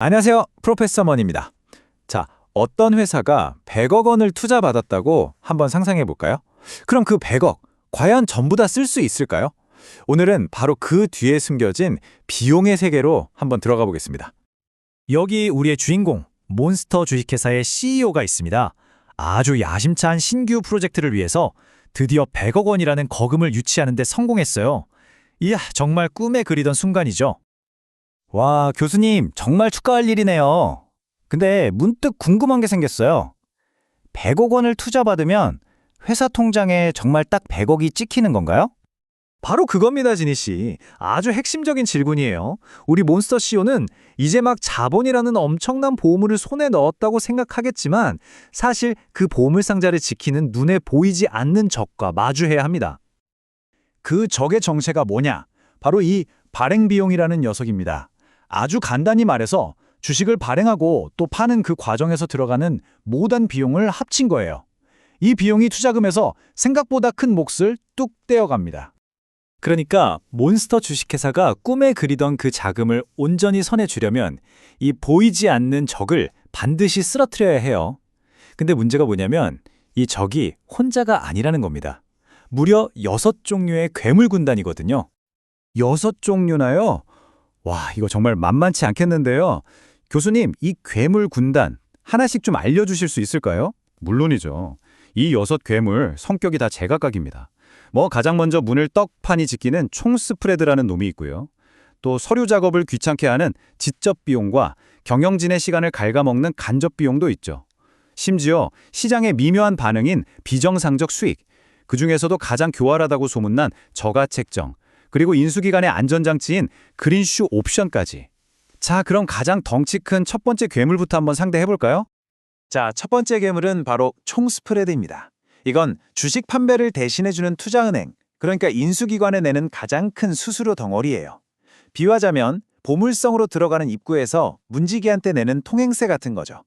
안녕하세요. 프로페서 머니입니다. 자, 어떤 회사가 100억 원을 투자받았다고 한번 상상해 볼까요? 그럼 그 100억, 과연 전부 다 쓸 수 있을까요? 오늘은 바로 그 뒤에 숨겨진 비용의 세계로 한번 들어가 보겠습니다. 여기 우리의 주인공, 몬스터 주식회사의 CEO가 있습니다. 아주 야심찬 신규 프로젝트를 위해서 드디어 100억 원이라는 거금을 유치하는 데 성공했어요. 이야, 정말 꿈에 그리던 순간이죠. 와, 교수님, 정말 축하할 일이네요. 근데 문득 궁금한 게 생겼어요. 100억 원을 투자받으면 회사 통장에 정말 딱 100억이 찍히는 건가요? 바로 그겁니다, 지니 씨. 아주 핵심적인 질문이에요. 우리 몬스터 CEO는 이제 막 자본이라는 엄청난 보물을 손에 넣었다고 생각하겠지만 사실 그 보물 상자를 지키는 눈에 보이지 않는 적과 마주해야 합니다. 그 적의 정체가 뭐냐? 바로 이 발행 비용이라는 녀석입니다. 아주 간단히 말해서 주식을 발행하고 또 파는 그 과정에서 들어가는 모든 비용을 합친 거예요. 이 비용이 투자금에서 생각보다 큰 몫을 뚝 떼어갑니다. 그러니까 몬스터 주식회사가 꿈에 그리던 그 자금을 온전히 손에 쥐려면 이 보이지 않는 적을 반드시 쓰러뜨려야 해요. 근데 문제가 뭐냐면 이 적이 혼자가 아니라는 겁니다. 무려 6종류의 괴물 군단이거든요. 6종류나요? 와, 이거 정말 만만치 않겠는데요. 교수님, 이 괴물 군단 하나씩 좀 알려주실 수 있을까요? 물론이죠. 이 6괴물 성격이 다 제각각입니다. 가장 먼저 문을 떡하니 지키는 총스프레드라는 놈이 있고요. 또 서류 작업을 귀찮게 하는 지적 비용과 경영진의 시간을 갉아먹는 간접 비용도 있죠. 심지어 시장의 미묘한 반응인 비정상적 수익, 그중에서도 가장 교활하다고 소문난 저가책정, 그리고 인수기관의 안전장치인 그린슈 옵션까지. 자, 그럼 가장 덩치 큰 첫 번째 괴물부터 한번 상대해볼까요? 자, 첫 번째 괴물은 바로 총스프레드입니다. 이건 주식 판매를 대신해주는 투자은행, 그러니까 인수기관에 내는 가장 큰 수수료 덩어리예요. 비유하자면 보물성으로 들어가는 입구에서 문지기한테 내는 통행세 같은 거죠.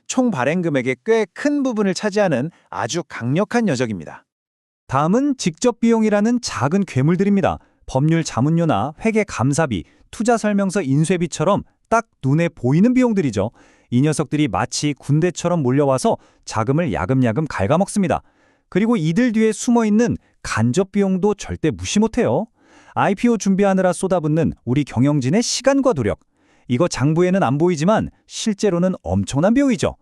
총 발행 금액의 꽤 큰 부분을 차지하는 아주 강력한 녀석입니다. 다음은 직접 비용이라는 작은 괴물들입니다. 법률 자문료나 회계 감사비, 투자 설명서 인쇄비처럼 딱 눈에 보이는 비용들이죠. 이 녀석들이 마치 군대처럼 몰려와서 자금을 야금야금 갉아먹습니다. 그리고 이들 뒤에 숨어있는 간접 비용도 절대 무시 못해요. IPO 준비하느라 쏟아붓는 우리 경영진의 시간과 노력. 이거 장부에는 안 보이지만 실제로는 엄청난 비용이죠.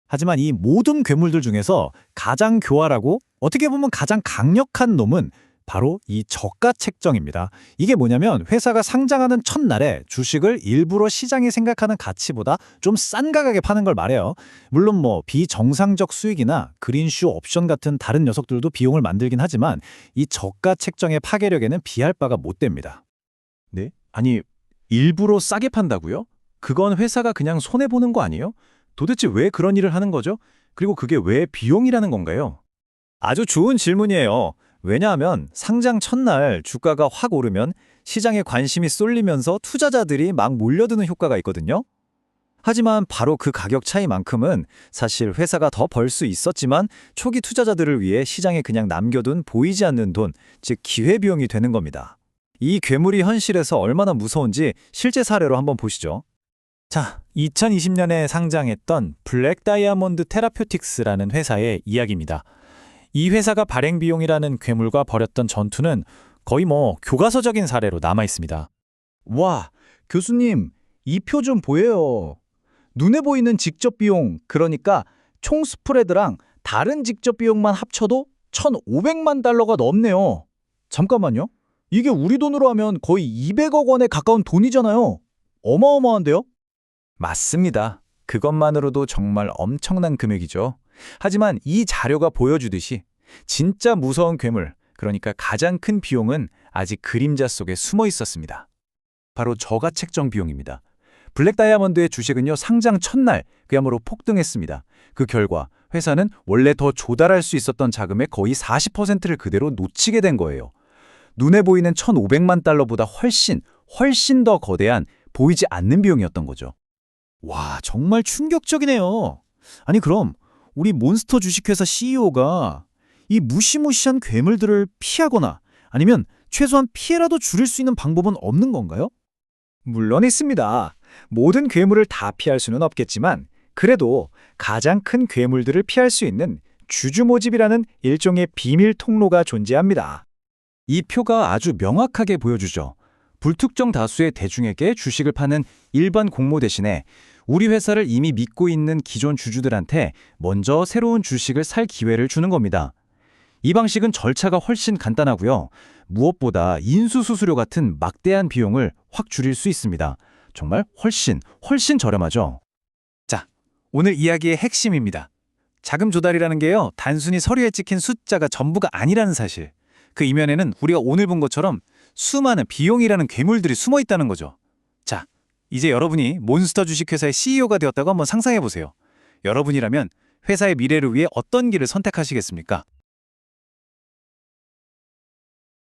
하지만 이 모든 괴물들 중에서 가장 교활하고 어떻게 보면 가장 강력한 놈은 바로 이 저가 책정입니다. 이게 뭐냐면 회사가 상장하는 첫날에 주식을 일부러 시장이 생각하는 가치보다 좀 싼 가격에 파는 걸 말해요. 물론 비정상적 수익이나 그린슈 옵션 같은 다른 녀석들도 비용을 만들긴 하지만 이 저가 책정의 파괴력에는 비할 바가 못 됩니다. 네? 아니, 일부러 싸게 판다고요? 그건 회사가 그냥 손해보는 거 아니에요? 도대체 왜 그런 일을 하는 거죠? 그리고 그게 왜 비용이라는 건가요? 아주 좋은 질문이에요. 왜냐하면 상장 첫날 주가가 확 오르면 시장에 관심이 쏠리면서 투자자들이 막 몰려드는 효과가 있거든요. 하지만 바로 그 가격 차이만큼은 사실 회사가 더 벌 수 있었지만 초기 투자자들을 위해 시장에 그냥 남겨둔 보이지 않는 돈, 즉 기회비용이 되는 겁니다. 이 괴물이 현실에서 얼마나 무서운지 실제 사례로 한번 보시죠. 자, 2020년에 상장했던 블랙 다이아몬드 테라퓨틱스라는 회사의 이야기입니다. 이 회사가 발행 비용이라는 괴물과 벌였던 전투는 거의 교과서적인 사례로 남아 있습니다. 와, 교수님, 이 표 좀 보여요. 눈에 보이는 직접 비용, 그러니까 총 스프레드랑 다른 직접 비용만 합쳐도 1,500만 달러가 넘네요. 잠깐만요. 이게 우리 돈으로 하면 거의 200억 원에 가까운 돈이잖아요. 어마어마한데요? 맞습니다. 그것만으로도 정말 엄청난 금액이죠. 하지만 이 자료가 보여주듯이 진짜 무서운 괴물, 그러니까 가장 큰 비용은 아직 그림자 속에 숨어 있었습니다. 바로 저가 책정 비용입니다. 블랙 다이아몬드의 주식은요, 상장 첫날 그야말로 폭등했습니다. 그 결과 회사는 원래 더 조달할 수 있었던 자금의 거의 40%를 그대로 놓치게 된 거예요. 눈에 보이는 1,500만 달러보다 훨씬 더 거대한 보이지 않는 비용이었던 거죠. 와, 정말 충격적이네요. 아니 그럼 우리 몬스터 주식회사 CEO가 이 무시무시한 괴물들을 피하거나 아니면 최소한 피해라도 줄일 수 있는 방법은 없는 건가요? 물론 있습니다. 모든 괴물을 다 피할 수는 없겠지만 그래도 가장 큰 괴물들을 피할 수 있는 주주 모집이라는 일종의 비밀 통로가 존재합니다. 이 표가 아주 명확하게 보여주죠. 불특정 다수의 대중에게 주식을 파는 일반 공모 대신에 우리 회사를 이미 믿고 있는 기존 주주들한테 먼저 새로운 주식을 살 기회를 주는 겁니다. 이 방식은 절차가 훨씬 간단하고요. 무엇보다 인수수수료 같은 막대한 비용을 확 줄일 수 있습니다. 정말 훨씬 저렴하죠. 자, 오늘 이야기의 핵심입니다. 자금 조달이라는 게요, 단순히 서류에 찍힌 숫자가 전부가 아니라는 사실. 그 이면에는 우리가 오늘 본 것처럼 수많은 비용이라는 괴물들이 숨어 있다는 거죠. 자, 이제 여러분이 몬스터 주식회사의 CEO가 되었다고 한번 상상해 보세요. 여러분이라면 회사의 미래를 위해 어떤 길을 선택하시겠습니까?